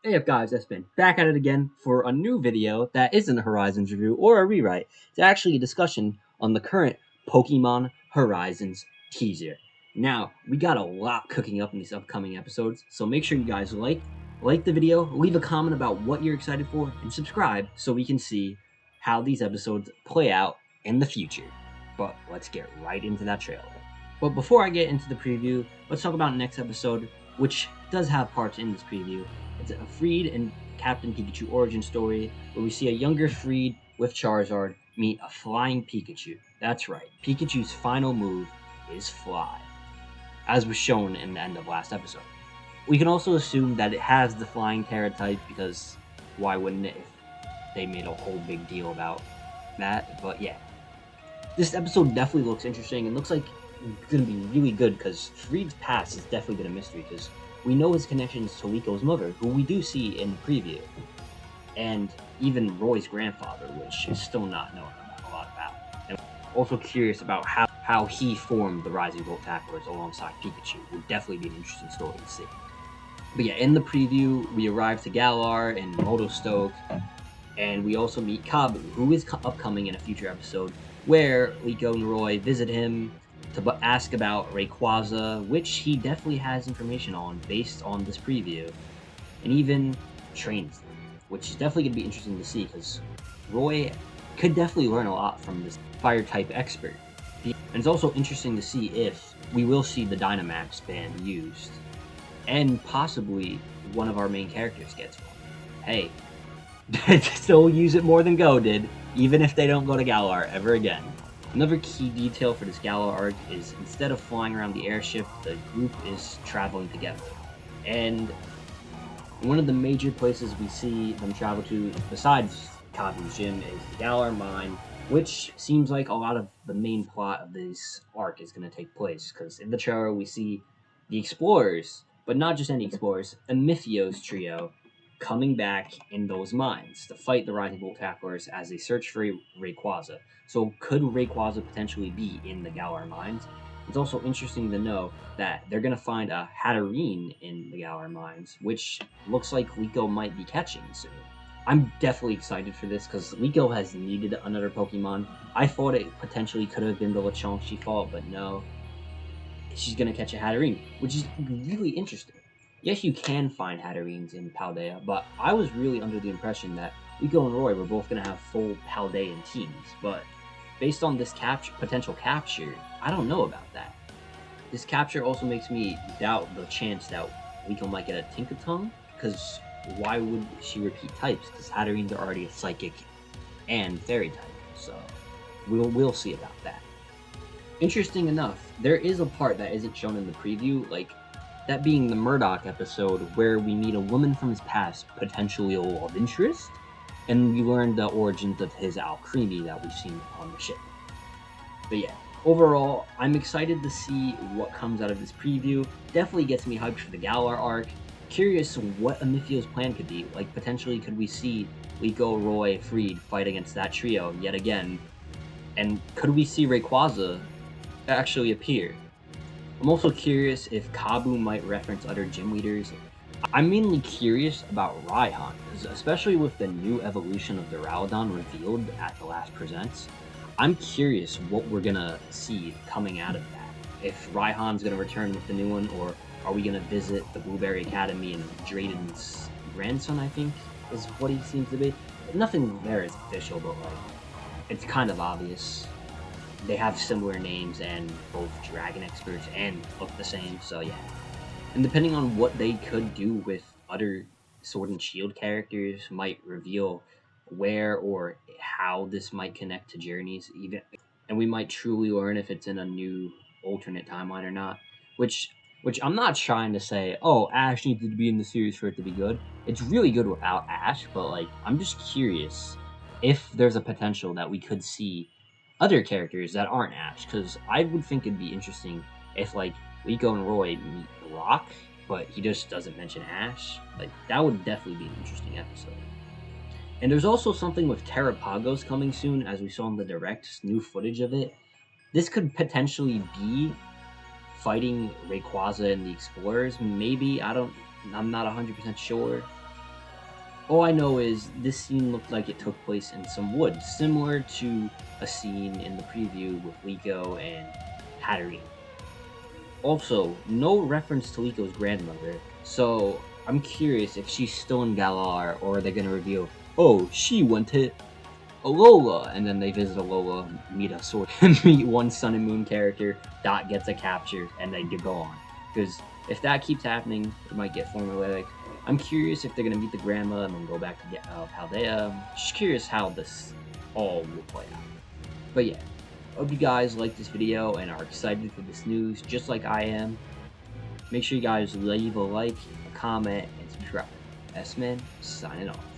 Hey up guys, it's been back at it again for a new video that isn't a Horizons review or a rewrite. It's actually a discussion on the current Pokemon Horizons teaser. Now, we got a lot cooking up in these upcoming episodes, so make sure you guys like the video, leave a comment about what you're excited for, and subscribe so we can see how these episodes play out in the future. But let's get right into that trailer. But before I get into the preview, let's talk about next episode, which does have parts in this preview. It's a Friede and Captain Pikachu origin story where we see a younger Friede with Charizard meet a flying Pikachu. That's right, Pikachu's final move is Fly, as was shown in the end of last episode. We can also assume that it has the flying Terra type because why wouldn't it if they made a whole big deal about that? But yeah, this episode definitely looks interesting and looks like it's going to be really good because Friede's past is definitely been a mystery because we know his connections to Liko's mother, who we do see in the preview, and even Roy's grandfather, which is still not known a lot about. And also curious about how he formed the Rising Volt Tacklers alongside Pikachu. Would definitely be an interesting story to see. But yeah, in the preview, we arrive to Galar and Motostoke, and we also meet Kabu, who is upcoming in a future episode, where Liko and Roy visit him to ask about Rayquaza, which he definitely has information on based on this preview, and even trains them, which is definitely going to be interesting to see because Roy could definitely learn a lot from this fire-type expert. And it's also interesting to see if we will see the Dynamax band used, and possibly one of our main characters gets one. Hey, still use it more than Go did, even if they don't go to Galar ever again. Another key detail for this Galar arc is instead of flying around the airship, the group is traveling together. And one of the major places we see them travel to, besides Kabu's gym, is the Galar mine, which seems like a lot of the main plot of this arc is going to take place, because in the trailer we see the explorers, but not just any explorers, Amphio's trio, coming back in those mines to fight the Rising Volt Tacklers as they search for Rayquaza. So could Rayquaza potentially be in the Galar mines? It's also interesting to know that they're going to find a Hatterene in the Galar mines, which looks like Liko might be catching soon. I'm definitely excited for this because Liko has needed another Pokemon. I thought it potentially could have been the Lechonk she fought, but no. She's going to catch a Hatterene, which is really interesting. Yes, you can find Hatterenes in Paldea, but I was really under the impression that Liko and Roy were both going to have full Paldean teams, but based on this potential capture, I don't know about that. This capture also makes me doubt the chance that Liko might get a Tinkaton, because why would she repeat types? Because Hatterenes are already a Psychic and Fairy type, so we'll see about that. Interesting enough, there is a part that isn't shown in the preview, like that being the Murdoch episode where we meet a woman from his past, potentially a love interest, and we learn the origins of his Alcremie that we've seen on the ship. But yeah, overall, I'm excited to see what comes out of this preview. Definitely gets me hyped for the Galar arc. Curious what Amphio's plan could be. Like, potentially, could we see Liko, Roy, Friede fight against that trio yet again? And could we see Rayquaza actually appear? I'm also curious if Kabu might reference other gym leaders. I'm mainly curious about Raihan, especially with the new evolution of Duraludon revealed at the last Presents. I'm curious what we're gonna see coming out of that. If Raihan's gonna return with the new one, or are we gonna visit the Blueberry Academy and Drayden's grandson, I think, is what he seems to be. Nothing there is official, but like, it's kind of obvious. They have similar names and both dragon experts and look the same, so yeah. And depending on what they could do with other Sword and Shield characters might reveal where or how this might connect to Journeys, even, and we might truly learn if it's in a new alternate timeline or not. Which I'm not trying to say, oh, Ash needed to be in the series for it to be good. It's really good without Ash, but like, I'm just curious if there's a potential that we could see other characters that aren't Ash, because I would think it'd be interesting if like Liko and Roy meet Rock, but he just doesn't mention Ash. Like, that would definitely be an interesting episode. And there's also something with Terrapagos coming soon, as we saw in the direct, new footage of it. This could potentially be fighting Rayquaza and the Explorers, maybe. I'm not 100% sure. All I know is this scene looked like it took place in some woods, similar to a scene in the preview with Liko and Hatterene. Also, no reference to Liko's grandmother, so I'm curious if she's still in Galar, or are they going to reveal, oh, she went to Alola, and then they visit Alola, meet a sword, meet one Sun and Moon character, Dot gets a capture, and they go on. Because if that keeps happening, it might get formulaic. I'm curious if they're gonna meet the grandma and then go back to get Paldea. Just curious how this all will play out. But yeah, hope you guys like this video and are excited for this news, just like I am. Make sure you guys leave a like, a comment, and subscribe. S-Man signing off.